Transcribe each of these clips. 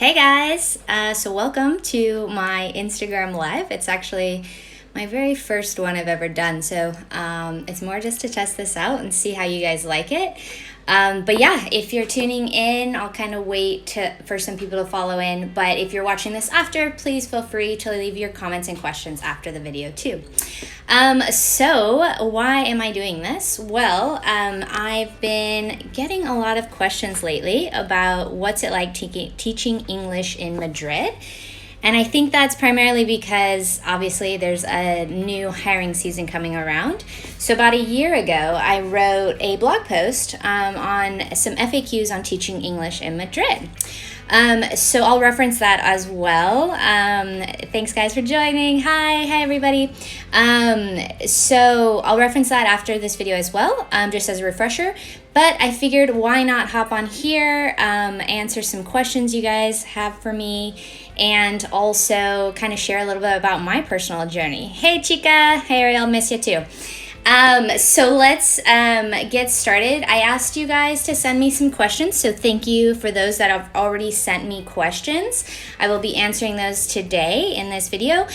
Hey guys, so welcome to my Instagram Live. It's actually my very first one I've ever done, so it's more just to test this out and see how you guys like it. But yeah, if you're tuning in, I'll kind of wait for some people to follow in, but if you're watching this after, please feel free to leave your comments and questions after the video too. So why am I doing this? Well, I've been getting a lot of questions lately about what's it like teaching English in Madrid. And I think that's primarily because obviously there's a new hiring season coming around. So about a year ago, I wrote a blog post on some FAQs on teaching English in Madrid. So I'll reference that as well. Thanks guys for joining. Hi everybody. So I'll reference that after this video as well, just as a refresher. But I figured why not hop on here, answer some questions you guys have for me, and also kind of share a little bit about my personal journey. Hey Chica, hey Ariel, miss you too. So let's get started. I asked you guys to send me some questions, so thank you for those that have already sent me questions. I will be answering those today in this video.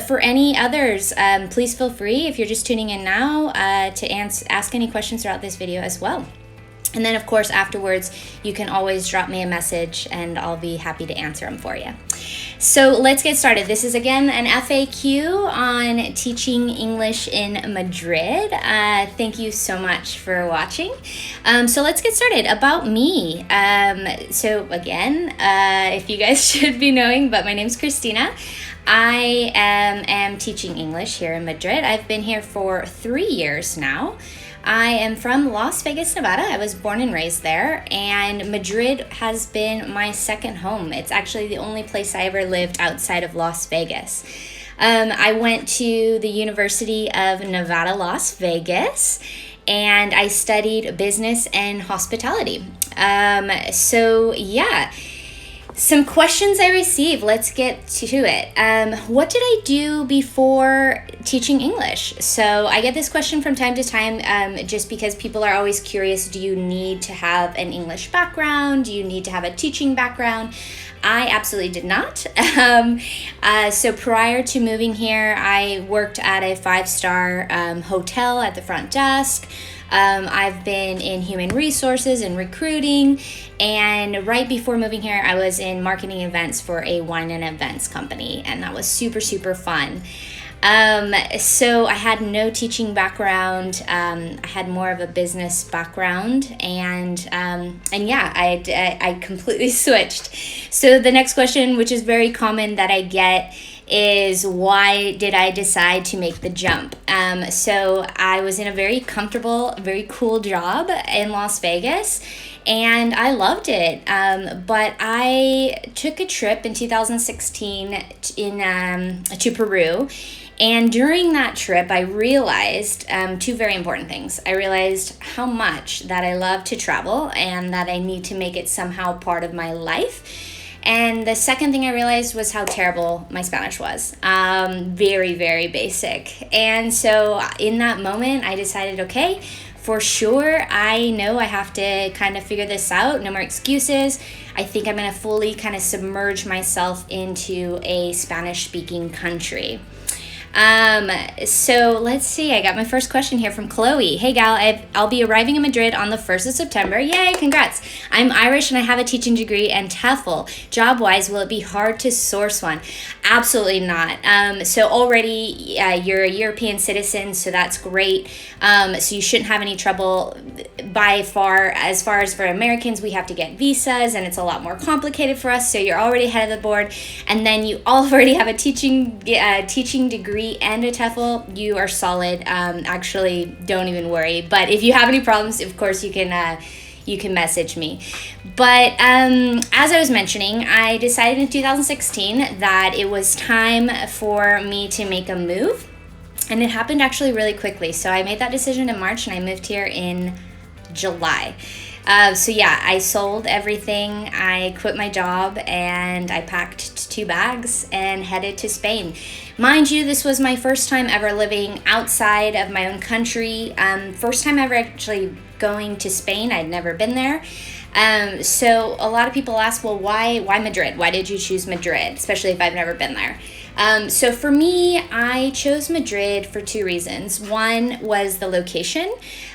For any others, please feel free, if you're just tuning in now, to ask any questions throughout this video as well. And then, of course, afterwards, you can always drop me a message and I'll be happy to answer them for you. So let's get started. This is, again, an FAQ on teaching English in Madrid. Thank you so much for watching. So let's get started. About me. So again, if you guys should be knowing, but my name's Christina. I am teaching English here in Madrid. I've been here for 3 years now. I am from Las Vegas, Nevada. I was born and raised there, and Madrid has been my second home. It's actually the only place I ever lived outside of Las Vegas. I went to the University of Nevada, Las Vegas, and I studied business and hospitality. So yeah. Some questions I received. Let's get to it. What did I do before teaching English? So I get this question from time to time just because people are always curious, do you need to have an English background? Do you need to have a teaching background? I absolutely did not. So prior to moving here, I worked at a 5-star hotel at the front desk. I've been in human resources and recruiting, and right before moving here, I was in marketing events for a wine and events company, and that was super, super fun. So I had no teaching background. I had more of a business background, and yeah, I completely switched. So the next question, which is very common that I get, is why did I decide to make the jump? So I was in a very comfortable, very cool job in Las Vegas, and I loved it. But I took a trip in 2016 to Peru. And during that trip, I realized two very important things. I realized how much that I love to travel and that I need to make it somehow part of my life. And the second thing I realized was how terrible my Spanish was. Very, very basic. And so in that moment, I decided, okay, for sure, I know I have to kind of figure this out. No more excuses. I think I'm going to fully kind of submerge myself into a Spanish-speaking country. So let's see, I got my first question here from Chloe. Hey gal, I'll be arriving in Madrid on the 1st of September. Yay, congrats. I'm Irish and I have a teaching degree and TEFL. Job-wise, will it be hard to source one? Absolutely not. So already you're a European citizen, so that's great. So you shouldn't have any trouble by far. As far as for Americans, we have to get visas and it's a lot more complicated for us. So you're already ahead of the board. And then you already have a teaching degree and a TEFL, you are solid. Actually, don't even worry. But if you have any problems, of course, you can message me. But as I was mentioning, I decided in 2016 that it was time for me to make a move. And it happened actually really quickly. So I made that decision in March and I moved here in July. So yeah, I sold everything, I quit my job, and I packed 2 bags and headed to Spain. Mind you, this was my first time ever living outside of my own country. First time ever actually going to Spain. I'd never been there. So a lot of people ask, well, why Madrid? Why did you choose Madrid, especially if I've never been there? So for me, I chose Madrid for two reasons. One was the location.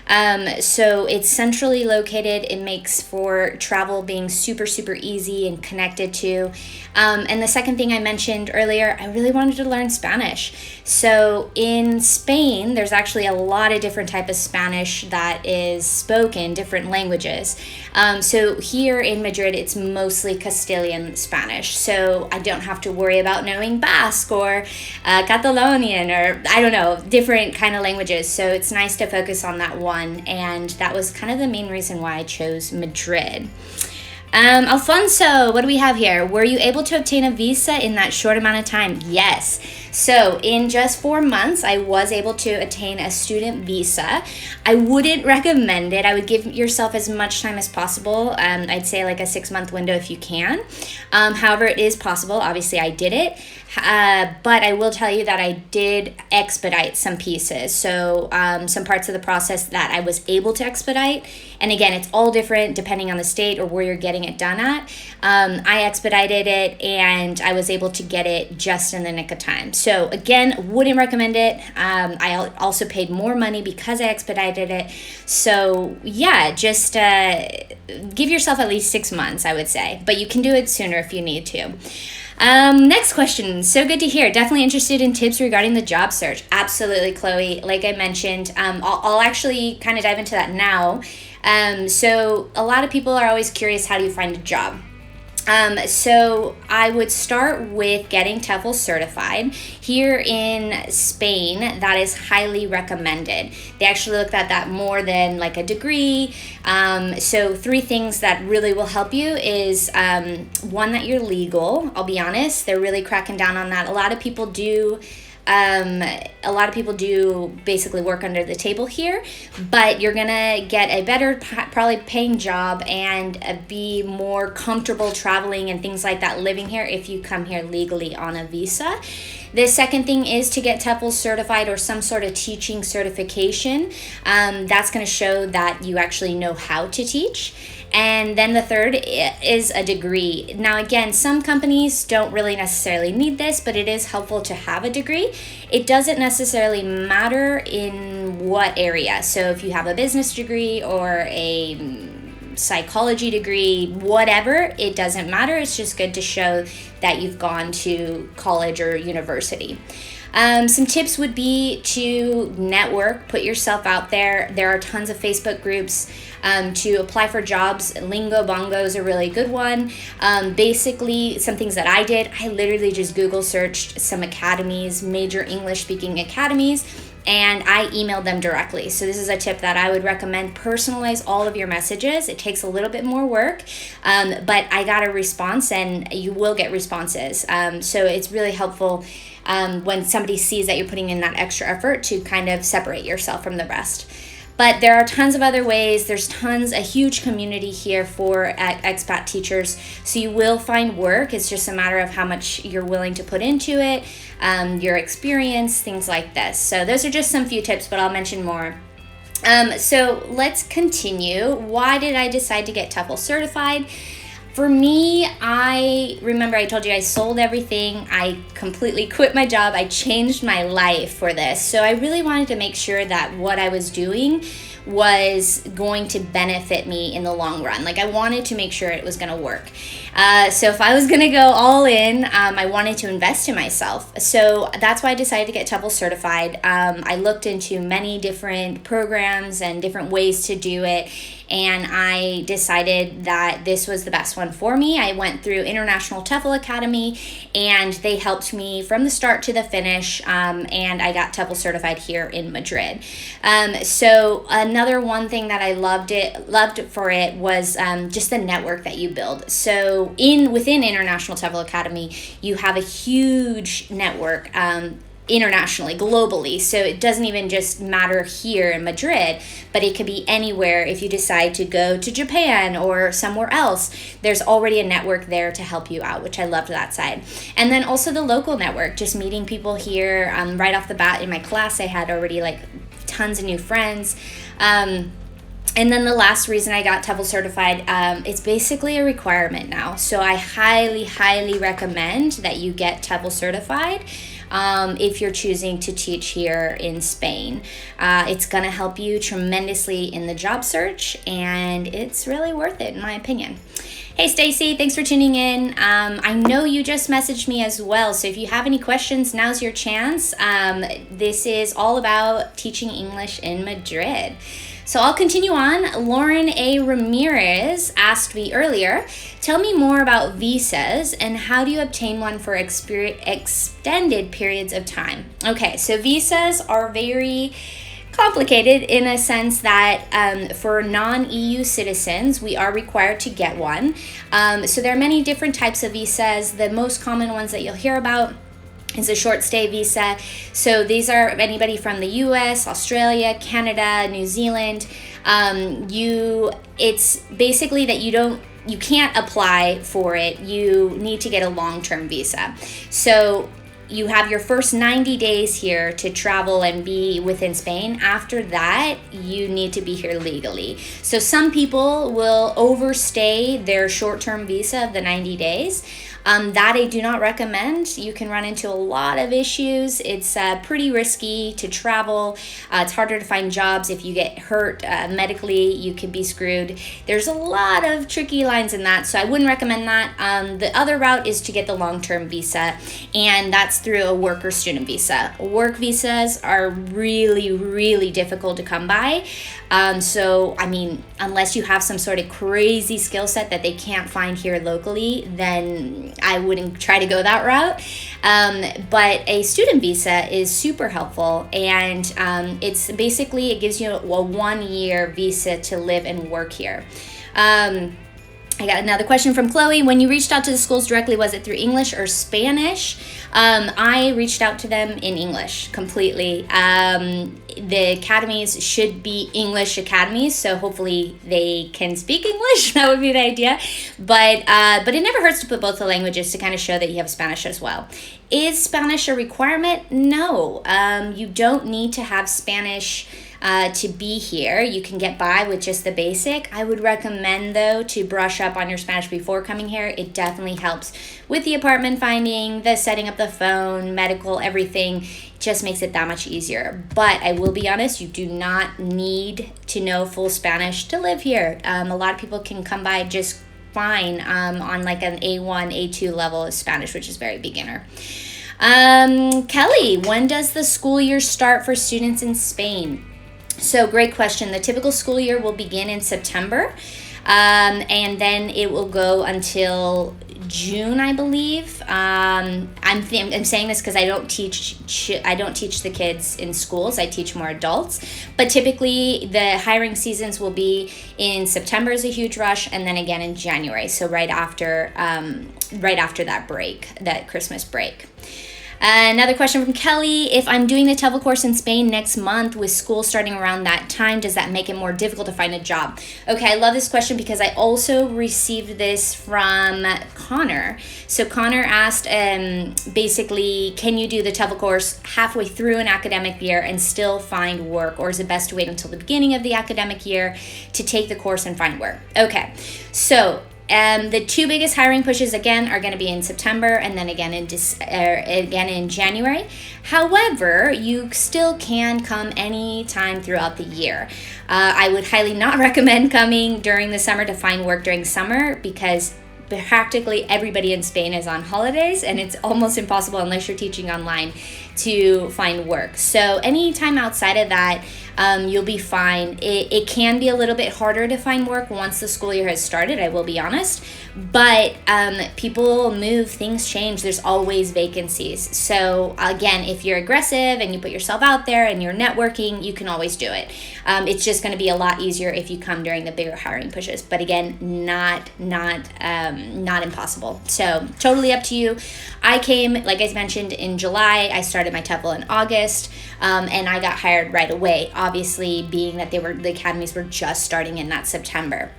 So it's centrally located. It makes for travel being super, super easy and connected to. And the second thing I mentioned earlier, I really wanted to learn Spanish. So in Spain, there's actually a lot of different type of Spanish that is spoken, different languages. So here in Madrid, it's mostly Castilian Spanish. So I don't have to worry about knowing Basque or Catalonian or I don't know, different kind of languages. So it's nice to focus on that one. And that was kind of the main reason why I chose Madrid. Alfonso, what do we have here? Were you able to obtain a visa in that short amount of time? Yes. So in just 4 months, I was able to attain a student visa. I wouldn't recommend it. I would give yourself as much time as possible. I'd say like a 6-month window if you can. However, it is possible. Obviously, I did it. But I will tell you that I did expedite some pieces. So some parts of the process that I was able to expedite. And again, it's all different depending on the state or where you're getting it done at. I expedited it and I was able to get it just in the nick of time. So again, wouldn't recommend it. I also paid more money because I expedited it. So yeah, just give yourself at least 6 months, I would say. But you can do it sooner if you need to. Next question. So good to hear. Definitely interested in tips regarding the job search. Absolutely, Chloe. Like I mentioned, I'll actually kind of dive into that now. So a lot of people are always curious, how do you find a job? So I would start with getting Tupple certified. Here in Spain, that is highly recommended. They actually looked at that more than like a degree. So 3 things that really will help you is one, that you're legal. I'll be honest, they're really cracking down on that. A lot of people do basically work under the table here, but you're gonna get a better probably paying job and be more comfortable traveling and things like that living here if you come here legally on a visa. The second thing is to get Tupple certified or some sort of teaching certification. That's going to show that you actually know how to teach. And then the third is a degree. Now, again, some companies don't really necessarily need this, but it is helpful to have a degree. It doesn't necessarily matter in what area. So if you have a business degree or a psychology degree, whatever, it doesn't matter. It's just good to show that you've gone to college or university. Some tips would be to network, put yourself out there. There are tons of Facebook groups to apply for jobs. Lingo Bongo is a really good one. Basically, some things that I did, I literally just Google searched some academies, major English speaking academies, and I emailed them directly. So this is a tip that I would recommend. Personalize all of your messages. It takes a little bit more work, but I got a response, and you will get responses. So it's really helpful when somebody sees that you're putting in that extra effort to kind of separate yourself from the rest. But there are tons of other ways. There's a huge community here for expat teachers. So you will find work. It's just a matter of how much you're willing to put into it, your experience, things like this. So those are just some few tips, but I'll mention more. So let's continue. Why did I decide to get Tupple certified? For me, I remember I told you I sold everything. I completely quit my job. I changed my life for this. So I really wanted to make sure that what I was doing was going to benefit me in the long run. Like, I wanted to make sure it was going to work. So if I was going to go all in, I wanted to invest in myself. So that's why I decided to get Tupple certified. I looked into many different programs and different ways to do it, and I decided that this was the best one for me. I went through International TOEFL Academy, and they helped me from the start to the finish, and I got TOEFL certified here in Madrid. So another one thing that I loved for it was just the network that you build. So within International TOEFL Academy, you have a huge network internationally, globally. So it doesn't even just matter here in Madrid, but it could be anywhere. If you decide to go to Japan or somewhere else, there's already a network there to help you out, which I loved that side. And then also the local network, just meeting people here. Right off the bat in my class, I had already like tons of new friends. And then the last reason I got Tupple certified, it's basically a requirement now. So I highly, highly recommend that you get Tupple certified if you're choosing to teach here in Spain. It's going to help you tremendously in the job search, and it's really worth it in my opinion. Hey Stacy, thanks for tuning in. I know you just messaged me as well, so if you have any questions, now's your chance. This is all about teaching English in Madrid. So I'll continue on. Lauren A. Ramirez asked me earlier, tell me more about visas and how do you obtain one for extended periods of time? Okay, so visas are very complicated in a sense that for non-EU citizens, we are required to get one. So there are many different types of visas. The most common ones that you'll hear about is a short stay visa. So these are anybody from the US, Australia, Canada, New Zealand. It's basically that you can't apply for it. You need to get a long-term visa. So you have your first 90 days here to travel and be within Spain. After that, you need to be here legally. So some people will overstay their short-term visa of the 90 days. That I do not recommend. You can run into a lot of issues. It's pretty risky to travel. It's harder to find jobs. If you get hurt medically, you could be screwed. There's a lot of tricky lines in that, so I wouldn't recommend that. The other route is to get the long-term visa, and that's through a work or student visa. Work visas are really, really difficult to come by. So, I mean, unless you have some sort of crazy skill set that they can't find here locally, then I wouldn't try to go that route. But a student visa is super helpful, and it's basically, it gives you a 1-year visa to live and work here. I got another question from Chloe. When you reached out to the schools directly, was it through English or Spanish? I reached out to them in English completely. The academies should be English academies, so hopefully they can speak English. That would be the idea. But it never hurts to put both the languages to kind of show that you have Spanish as well. Is Spanish a requirement? No. You don't need to have Spanish to be here. You can get by with just the basic. I would recommend, though, to brush up on your Spanish before coming here. It definitely helps with the apartment finding, the setting up the phone, medical, everything. It just makes it that much easier. But I will be honest, you do not need to know full Spanish to live here. A lot of people can come by just fine on like an A1, A2 level of Spanish, which is very beginner. Kelly, when does the school year start for students in Spain? So great question. The typical school year will begin in September, and then it will go until June, I believe. I'm saying this because I don't teach the kids in schools. I teach more adults. But typically, the hiring seasons will be in September is a huge rush, and then again in January. So right after that break, that Christmas break. Another question from Kelly. If I'm doing the Tupple course in Spain next month with school starting around that time, does that make it more difficult to find a job? Okay, I love this question because I also received this from Connor. So Connor asked, basically, can you do the Tupple course halfway through an academic year and still find work? Or is it best to wait until the beginning of the academic year to take the course and find work? Okay, so the two biggest hiring pushes again are going to be in September and then again in January. However, you still can come any time throughout the year. I would highly not recommend coming during the summer to find work during summer because practically everybody in Spain is on holidays and it's almost impossible unless you're teaching online to find work. So anytime outside of that, you'll be fine. It can be a little bit harder to find work once the school year has started, I will be honest. But people move, things change. There's always vacancies. So again, if you're aggressive and you put yourself out there and you're networking, you can always do it. It's just going to be a lot easier if you come during the bigger hiring pushes. But again, not impossible. So totally up to you. I came, like I mentioned, in July. I started my Tupple in August, and I got hired right away. Obviously, being that the academies were just starting in that September.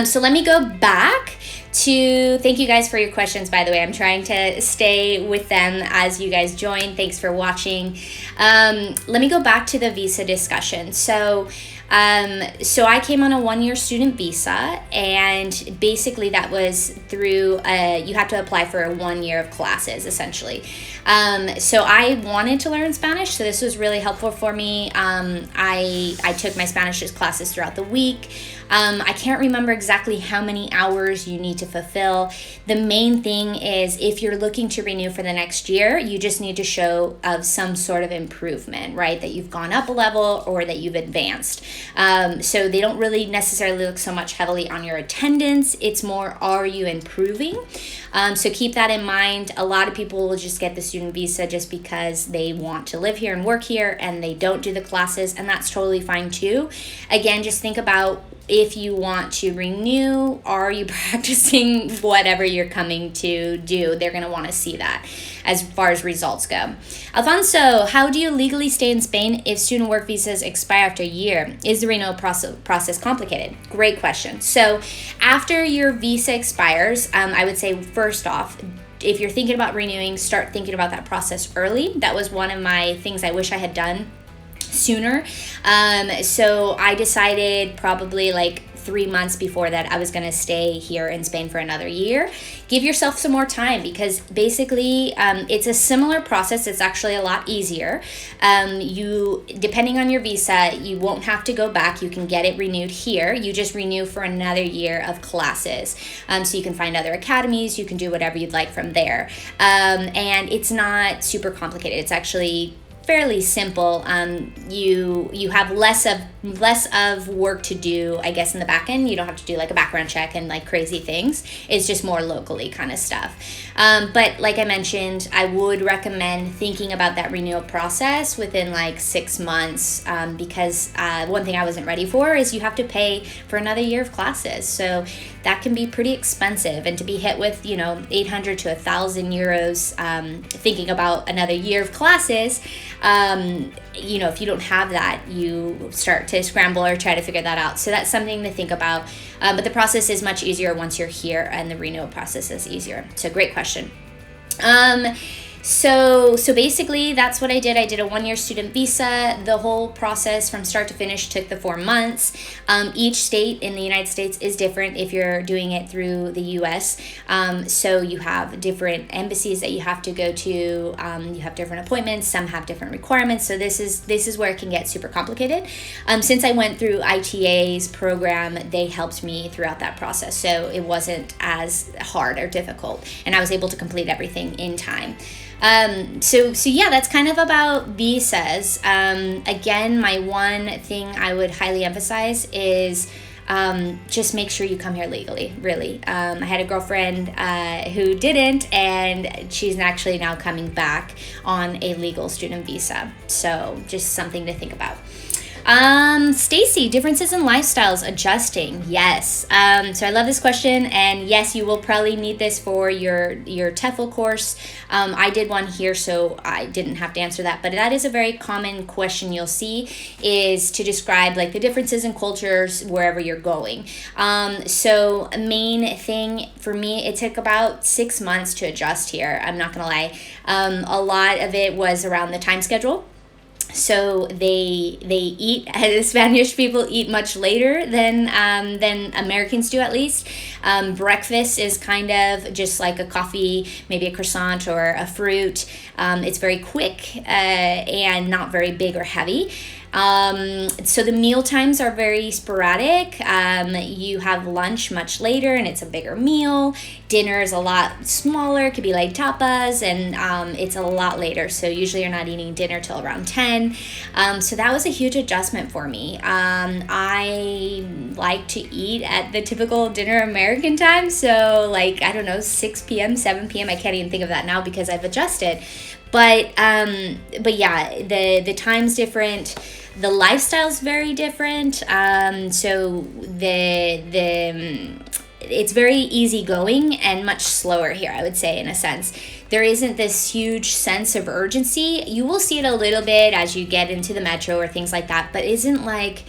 So let me go back to, thank you guys for your questions, by the way. I'm trying to stay with them as you guys join. Thanks for watching. Let me go back to the visa discussion. So So I came on a 1-year student visa, and basically that was through, you have to apply for a 1 year of classes, essentially. So I wanted to learn Spanish, so this was really helpful for me. I took my Spanish classes throughout the week. I can't remember exactly how many hours you need to fulfill. The main thing is if you're looking to renew for the next year, you just need to show of some sort of improvement, right? That you've gone up a level or that you've advanced. So they don't really necessarily look so much heavily on your attendance. It's more, are you improving? So keep that in mind. A lot of people will just get the student visa just because they want to live here and work here, and they don't do the classes, and that's totally fine too. Again, just think about, if you want to renew, are you practicing whatever you're coming to do? They're going to want to see that as far as results go. Alfonso, how do you legally stay in Spain if student work visas expire after a year? Is the renewal process complicated? Great question. So after your visa expires, I would say first off, if you're thinking about renewing, start thinking about that process early. That was one of my things I wish I had done sooner. So I decided probably like 3 months before that I was going to stay here in Spain for another year. Give yourself some more time, because basically it's a similar process. It's actually a lot easier. You, depending on your visa, you won't have to go back. You can get it renewed here. You just renew for another year of classes. So you can find other academies. You can do whatever you'd like from there. And it's not super complicated. It's actually fairly simple. You have less of work to do, I guess, in the back end. You don't have to do like a background check and like crazy things. It's just more locally kind of stuff. But like I mentioned, I would recommend thinking about that renewal process within like 6 months, because one thing I wasn't ready for is you have to pay for another year of classes. So that can be pretty expensive, and to be hit with 800 to 1,000 euros thinking about another year of classes, if you don't have that, you start to scramble or try to figure that out. So that's something to think about. But the process is much easier once you're here, and the renewal process is easier. So great question. So basically that's what I did. I did a 1-year student visa. The whole process from start to finish took the 4 months. Each state in the United States is different if you're doing it through the US. So you have different embassies that you have to go to. You have different appointments. Some have different requirements. So this is where it can get super complicated. Since I went through ITA's program, they helped me throughout that process. So it wasn't as hard or difficult, and I was able to complete everything in time. So yeah, that's kind of about visas. Again, my one thing I would highly emphasize is just make sure you come here legally, really. I had a girlfriend who didn't, and she's actually now coming back on a legal student visa. So just something to think about. Stacy, differences in lifestyles adjusting. Yes. So I love this question, and yes, you will probably need this for your TEFL course. I did one here, so I didn't have to answer that, but that is a very common question you'll see, is to describe like the differences in cultures wherever you're going. So main thing for me, it took about 6 months to adjust here. I'm not gonna lie. A lot of it was around the time schedule. So they eat, Spanish people eat much later than Americans do, at least. Breakfast is kind of just like a coffee, maybe a croissant or a fruit. It's very quick and not very big or heavy. So the meal times are very sporadic. You have lunch much later, and it's a bigger meal. Dinner is a lot smaller. It could be like tapas, and it's a lot later. So usually you're not eating dinner till around 10. So that was a huge adjustment for me. I like to eat at the typical dinner American time. So like, I don't know, 6 p.m., 7 p.m. I can't even think of that now because I've adjusted. But yeah, the time's different. The lifestyle's very different. So it's very easygoing and much slower here, I would say, in a sense. There isn't this huge sense of urgency. You will see it a little bit as you get into the metro or things like that, but isn't like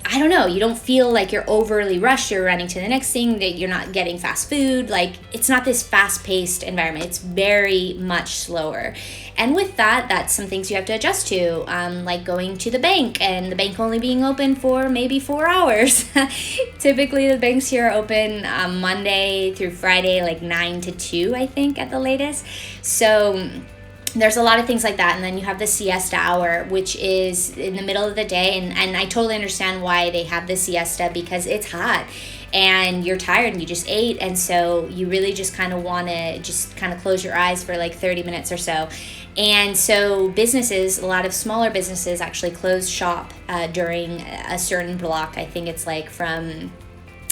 I don't know, you don't feel like you're overly rushed, you're running to the next thing, that you're not getting fast food. Like, it's not this fast-paced environment. It's very much slower. And with that, that's some things you have to adjust to, like going to the bank and the bank only being open for maybe 4 hours. Typically, the banks here are open Monday through Friday, like 9 to 2, I think, at the latest. So there's a lot of things like that. And then you have the siesta hour, which is in the middle of the day. And I totally understand why they have the siesta, because it's hot and you're tired and you just ate. And so you really just kind of want to just kind of close your eyes for like 30 minutes or so. And so businesses, a lot of smaller businesses actually close shop during a certain block. I think it's like from,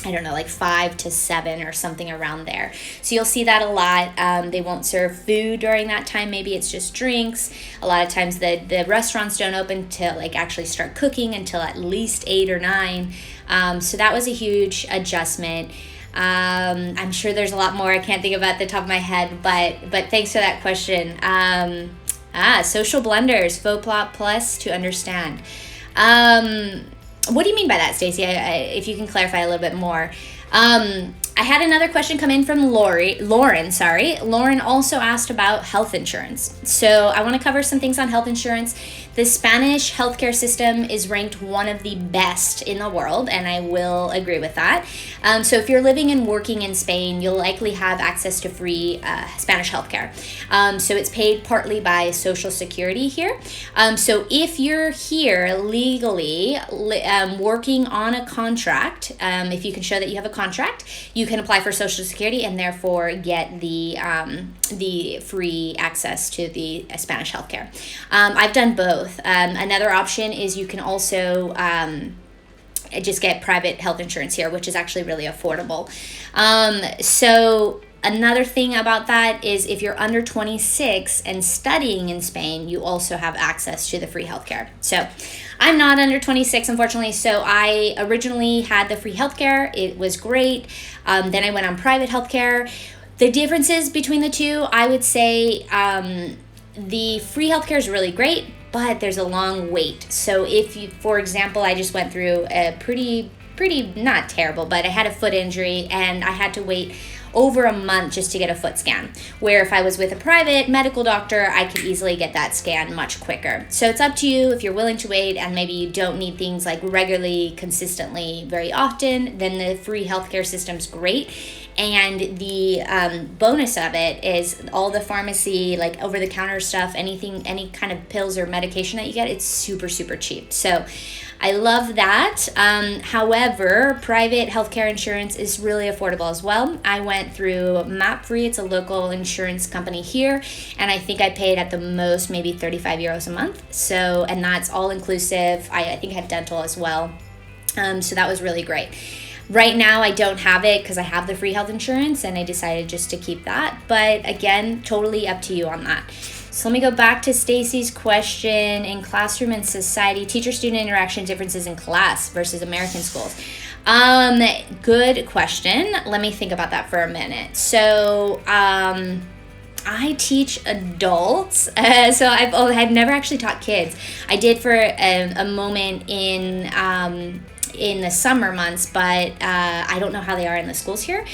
I don't know, like 5 to 7 or something around there. So you'll see that a lot. They won't serve food during that time. Maybe it's just drinks. A lot of times the restaurants don't open to like actually start cooking until at least 8 or 9. So that was a huge adjustment. I'm sure there's a lot more I can't think of at the top of my head, but thanks for that question. Social blunders, faux plot plus to understand. What do you mean by that, Stacey? If you can clarify a little bit more. I had another question come in from Lauren. Lauren also asked about health insurance. So I want to cover some things on health insurance. The Spanish healthcare system is ranked one of the best in the world, and I will agree with that. So if you're living and working in Spain, you'll likely have access to free Spanish healthcare. So it's paid partly by Social Security here. So if you're here legally working on a contract, if you can show that you have a contract, you can apply for Social Security and therefore get the free access to the Spanish healthcare. I've done both. Another option is you can also just get private health insurance here, which is actually really affordable. So another thing about that is if you're under 26 and studying in Spain, you also have access to the free healthcare. So I'm not under 26, unfortunately, so I originally had the free healthcare. It was great. Then I went on private healthcare. The differences between the two, I would say the free healthcare is really great, but there's a long wait. So if you, for example, I just went through a pretty, not terrible, but I had a foot injury and I had to wait over a month just to get a foot scan, where if I was with a private medical doctor, I could easily get that scan much quicker. So it's up to you if you're willing to wait and maybe you don't need things like regularly, consistently, very often, then the free healthcare system's great. And the bonus of it is all the pharmacy, like over-the-counter stuff, anything, any kind of pills or medication that you get, it's super, super cheap. So I love that. However, private healthcare insurance is really affordable as well. I went through MapFree. It's a local insurance company here, and I think I paid at the most maybe 35 euros a month. So, and that's all inclusive. I think I had dental as well. So that was really great. Right now, I don't have it because I have the free health insurance and I decided just to keep that. But again, totally up to you on that. So let me go back to Stacy's question. In classroom and society, teacher-student interaction differences in class versus American schools. Good question. Let me think about that for a minute. So I teach adults, so I've never actually taught kids. I did for a moment in the summer months, but I don't know how they are in the schools here.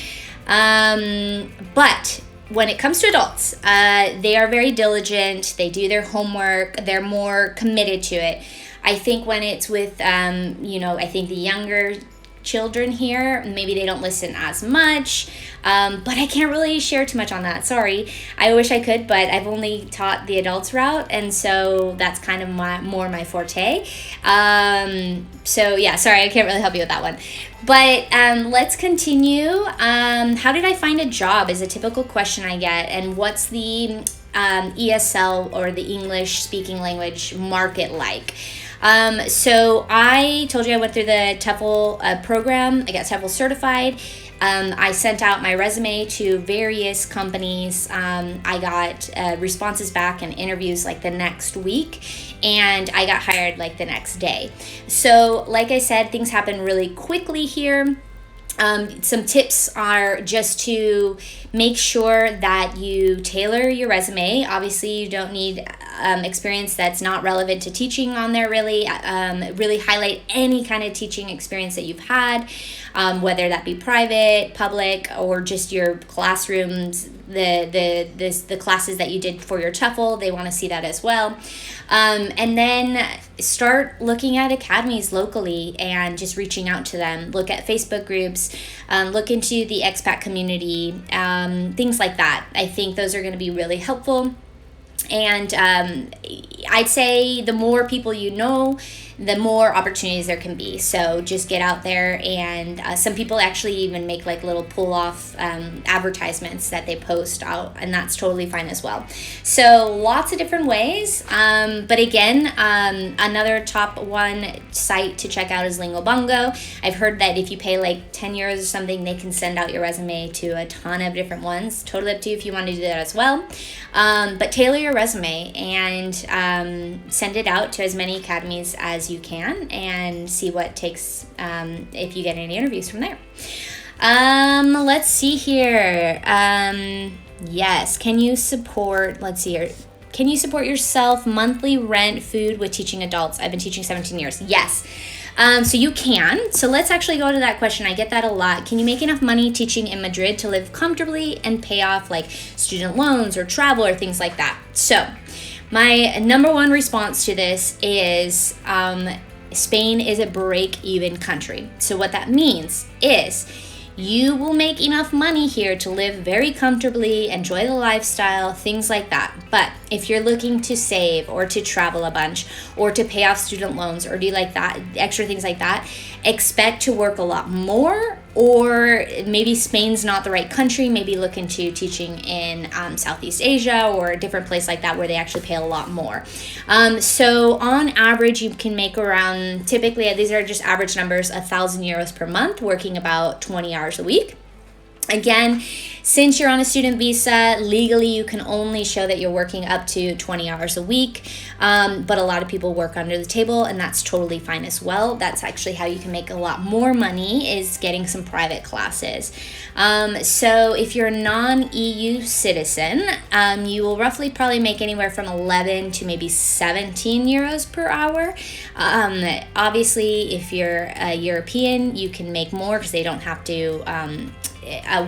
But when it comes to adults, they are very diligent. They do their homework. They're more committed to it. I think when it's with, I think the younger children here, maybe they don't listen as much, but I can't really share too much on that. Sorry. I wish I could, but I've only taught the adults route, and so that's kind of more my forte. So yeah, sorry, I can't really help you with that one. But let's continue. How did I find a job is a typical question I get, and what's the ESL or the English speaking language market like? So I told you I went through the Tupple program. I got Tupple certified. I sent out my resume to various companies. I got responses back and interviews like the next week, and I got hired like the next day. So like I said, things happen really quickly here. Some tips are just to make sure that you tailor your resume. Obviously, you don't need experience that's not relevant to teaching on there, really. Really highlight any kind of teaching experience that you've had, whether that be private, public, or just your classrooms, the classes that you did for your Tupple. They want to see that as well. And then start looking at academies locally and just reaching out to them. Look at Facebook groups, look into the expat community, things like that. I think those are going to be really helpful. And I'd say the more people you know, the more opportunities there can be. So just get out there, and some people actually even make like little pull-off advertisements that they post out, and that's totally fine as well. So lots of different ways. But again, another top one site to check out is Lingobongo. I've heard that if you pay like 10 euros or something, they can send out your resume to a ton of different ones. Totally up to you if you want to do that as well. But tailor your resume and send it out to as many academies as you can, and see what takes, if you get any interviews from there. Let's see here. Yes, can you support, let's see here. Can you support yourself monthly rent, food with teaching adults? I've been teaching 17 years. Yes. So you can. So let's actually go to that question. I get that a lot. Can you make enough money teaching in Madrid to live comfortably and pay off like student loans or travel or things like that? So my number one response to this is Spain is a break-even country. So what that means is you will make enough money here to live very comfortably, enjoy the lifestyle, things like that. But if you're looking to save or to travel a bunch or to pay off student loans or do like that, extra things like that, expect to work a lot more. Or maybe Spain's not the right country. Maybe look into teaching in Southeast Asia or a different place like that where they actually pay a lot more. So on average, you can make around, typically, these are just average numbers, 1,000 euros per month, working about 20 hours a week. Again, since you're on a student visa, legally you can only show that you're working up to 20 hours a week, but a lot of people work under the table, and that's totally fine as well. That's actually how you can make a lot more money, is getting some private classes. So if you're a non-EU citizen, you will roughly probably make anywhere from 11 to maybe 17 euros per hour. Obviously, if you're a European, you can make more because they don't have to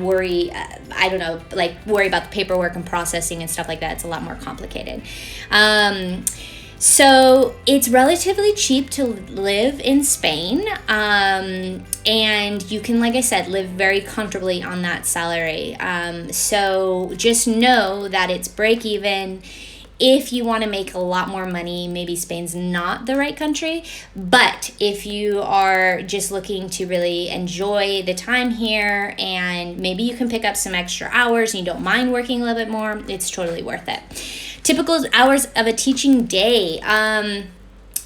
worry about the paperwork and processing and stuff like that. It's a lot more complicated. So it's relatively cheap to live in Spain, and you can, like I said, live very comfortably on that salary. So just know that it's break even. If you want to make a lot more money, maybe Spain's not the right country. But if you are just looking to really enjoy the time here, and maybe you can pick up some extra hours and you don't mind working a little bit more, it's totally worth it. Typical hours of a teaching day.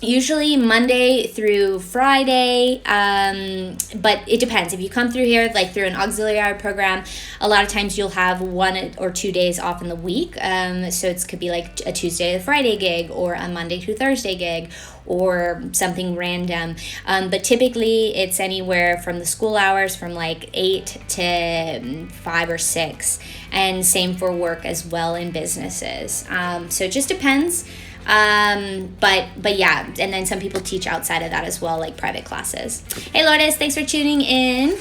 Usually Monday through Friday, but it depends. If you come through here, like through an auxiliary hour program, a lot of times you'll have 1 or 2 days off in the week. So it could be like a Tuesday to Friday gig, or a Monday to Thursday gig, or something random. But typically it's anywhere from the school hours from like 8 to 5 or 6, and same for work as well in businesses. So it just depends. But yeah, and then some people teach outside of that as well, like private classes. Hey Lourdes, thanks for tuning in.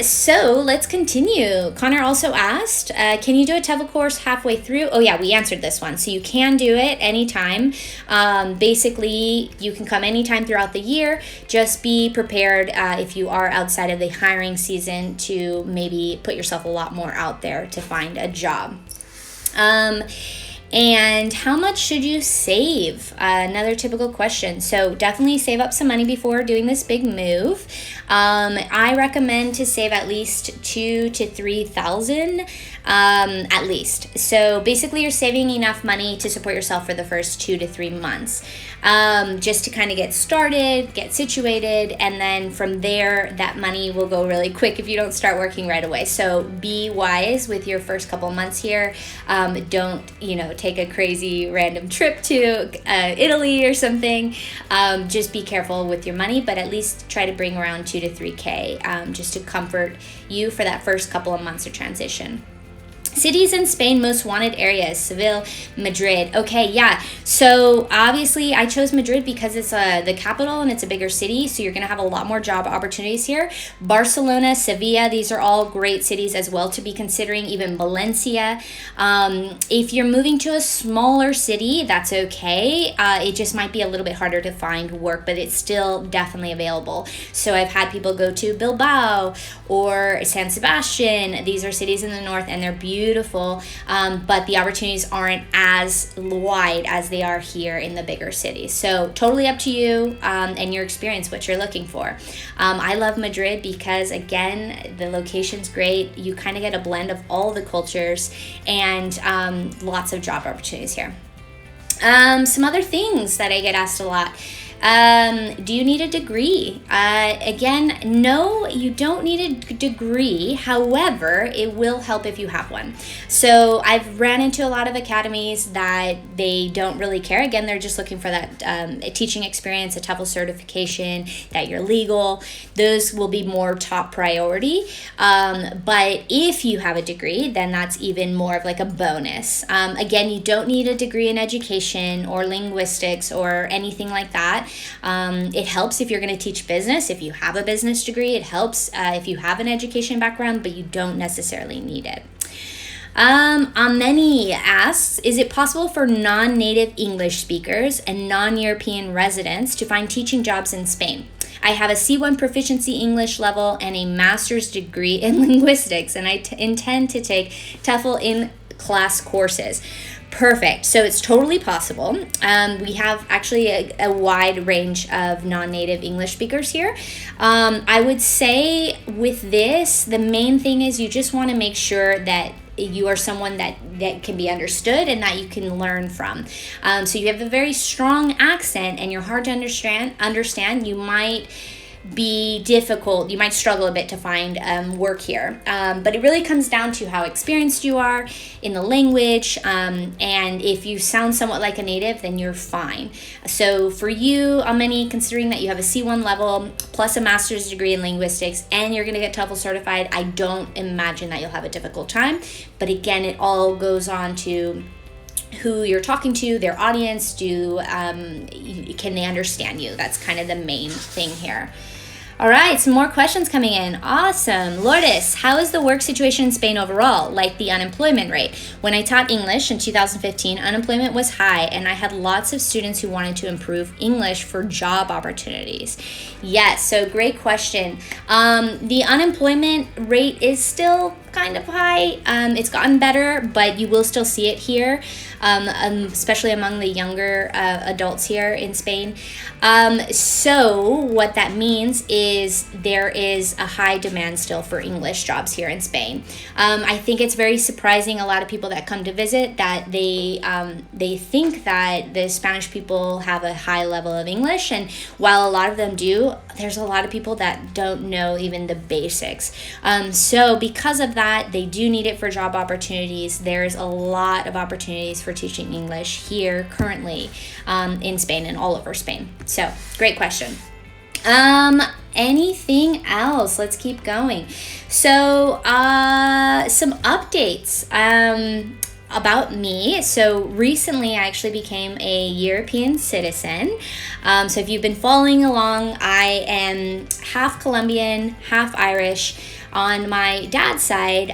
So let's continue. Connor also asked, can you do a Telecourse halfway through? Oh yeah, we answered this one. So you can do it anytime. Basically, you can come anytime throughout the year. Just be prepared if you are outside of the hiring season to maybe put yourself a lot more out there to find a job. And how much should you save? Another typical question. So definitely save up some money before doing this big move. I recommend to save at least 2,000 to 3,000 at least. So basically you're saving enough money to support yourself for the first 2 to 3 months. Just to kind of get started, get situated, and then from there, that money will go really quick if you don't start working right away. So be wise with your first couple months here. Don't, take a crazy random trip to Italy or something. Just be careful with your money, but at least try to bring around 2 to 3K just to comfort you for that first couple of months of transition. Cities in Spain most wanted areas: Seville, Madrid. Okay, yeah. So obviously I chose Madrid because it's the capital and it's a bigger city, so you're going to have a lot more job opportunities here. Barcelona, Sevilla, these are all great cities as well to be considering, even Valencia. If you're moving to a smaller city, that's okay. It just might be a little bit harder to find work, but it's still definitely available. So I've had people go to Bilbao or San Sebastian. These are cities in the north and they're beautiful, but the opportunities aren't as wide as they are here in the bigger cities. So totally up to you and your experience, what you're looking for. I love Madrid because, again, the location's great. You kind of get a blend of all the cultures and lots of job opportunities here. Some other things that I get asked a lot. Do you need a degree? Again, no, you don't need a degree. However, it will help if you have one. So I've ran into a lot of academies that they don't really care. Again, they're just looking for that teaching experience, a Tupple certification, that you're legal. Those will be more top priority. But if you have a degree, then that's even more of like a bonus. Again, you don't need a degree in education or linguistics or anything like that. It helps if you're going to teach business. If you have a business degree, it helps if you have an education background, but you don't necessarily need it. Ameni asks, is it possible for non-native English speakers and non-European residents to find teaching jobs in Spain? I have a C1 proficiency English level and a master's degree in linguistics, and I intend to take TOEFL in class courses. Perfect. So it's totally possible. We have actually a wide range of non-native English speakers here. I would say with this, the main thing is you just want to make sure that you are someone that can be understood and that you can learn from. So you have a very strong accent and you're hard to understand. You might be difficult. You might struggle a bit to find work here. But it really comes down to how experienced you are in the language. And if you sound somewhat like a native, then you're fine. So for you, Ameni, considering that you have a C1 level plus a master's degree in linguistics and you're going to get TOEFL certified, I don't imagine that you'll have a difficult time. But again, it all goes on to who you're talking to, their audience. Can they understand you? That's kind of the main thing here. All right, some more questions coming in. Awesome. Lourdes, how is the work situation in Spain overall, like the unemployment rate? When I taught English in 2015, unemployment was high, and I had lots of students who wanted to improve English for job opportunities. Yes, so great question. The unemployment rate is still kind of high. It's gotten better, but you will still see it here, especially among the younger adults here in Spain. So what that means is there is a high demand still for English jobs here in Spain. I think it's very surprising, a lot of people that come to visit, that they think that the Spanish people have a high level of English, and while a lot of them do, there's a lot of people that don't know even the basics. So because of that, they do need it for job opportunities. There's a lot of opportunities for teaching English here currently in Spain and all over Spain. So great question. Anything else? Let's keep going. So some updates about me. So recently I actually became a European citizen. So if you've been following along, I am half Colombian, half Irish. On my dad's side,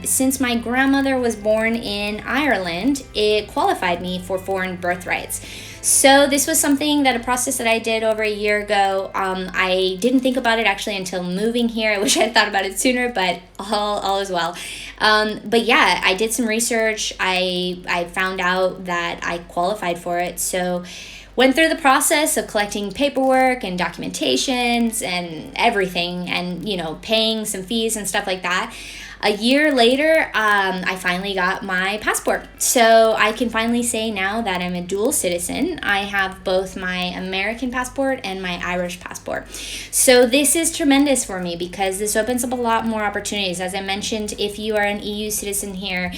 since my grandmother was born in Ireland, it qualified me for foreign birthrights. So this was a process that I did over a year ago. I didn't think about it actually until moving here. I wish I had thought about it sooner, but all is well. But yeah, I did some research. I found out that I qualified for it. So went through the process of collecting paperwork and documentations and everything, and paying some fees and stuff like that. A year later, I finally got my passport. So I can finally say now that I'm a dual citizen. I have both my American passport and my Irish passport. So this is tremendous for me because this opens up a lot more opportunities. As I mentioned, if you are an EU citizen here,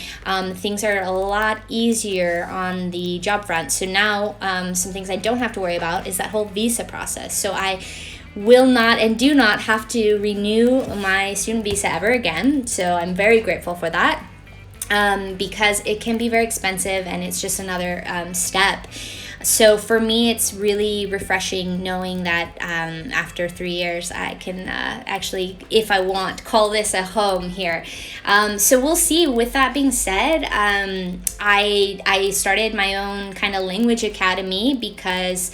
things are a lot easier on the job front. So now some things I don't have to worry about is that whole visa process. So I will not and do not have to renew my student visa ever again. So I'm very grateful for that. because it can be very expensive and it's just another step. So for me, it's really refreshing knowing that after 3 years, I can actually, if I want, call this a home here. So we'll see. With that being said, I started my own kind of language academy because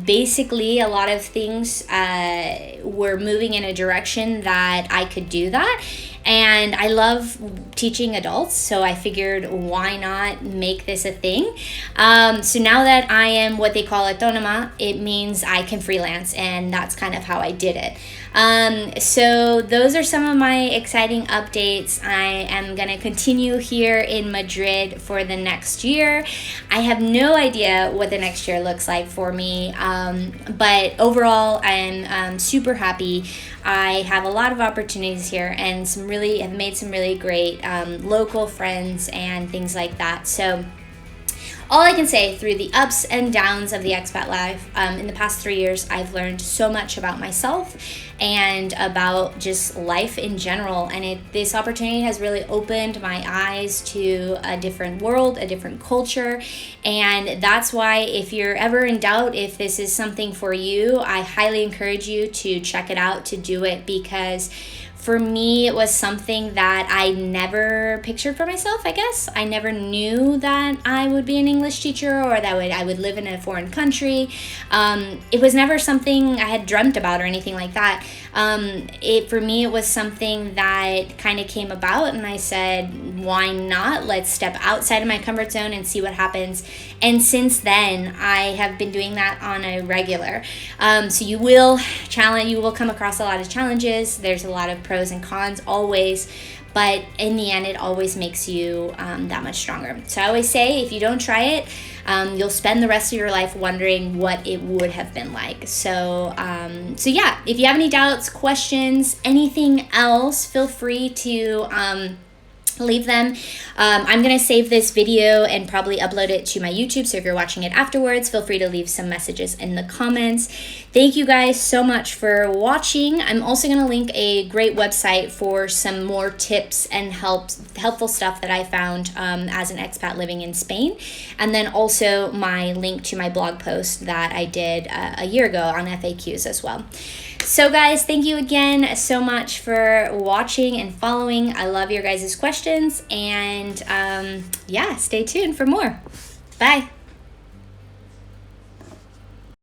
basically a lot of things were moving in a direction that I could do that. And I love teaching adults, so I figured why not make this a thing. So now that I am what they call autónoma, it means I can freelance, and that's kind of how I did it. So those are some of my exciting updates. I am going to continue here in Madrid for the next year. I have no idea what the next year looks like for me, but overall I'm super happy. I have a lot of opportunities here and have made some really great local friends and things like that. So all I can say, through the ups and downs of the expat life, in the past 3 years, I've learned so much about myself and about just life in general. And this opportunity has really opened my eyes to a different world, a different culture. And that's why, if you're ever in doubt if this is something for you, I highly encourage you to check it out, to do it, because for me, it was something that I never pictured for myself, I guess. I never knew that I would be an English teacher or that I would live in a foreign country. It was never something I had dreamt about or anything like that. For me, it was something that kind of came about, and I said, why not? Let's step outside of my comfort zone and see what happens. And since then, I have been doing that on a regular. So you will come across a lot of challenges. There's a lot of pros and cons always, but in the end, it always makes you that much stronger. So I always say, if you don't try it, you'll spend the rest of your life wondering what it would have been like. So yeah, if you have any doubts, questions, anything else, feel free to leave them. I'm going to save this video and probably upload it to my YouTube. So if you're watching it afterwards, feel free to leave some messages in the comments. Thank you guys so much for watching. I'm also going to link a great website for some more tips and helpful stuff that I found as an expat living in Spain. And then also my link to my blog post that I did a year ago on FAQs as well. So guys, thank you again so much for watching and following. I love your guys' questions, and yeah, stay tuned for more. Bye.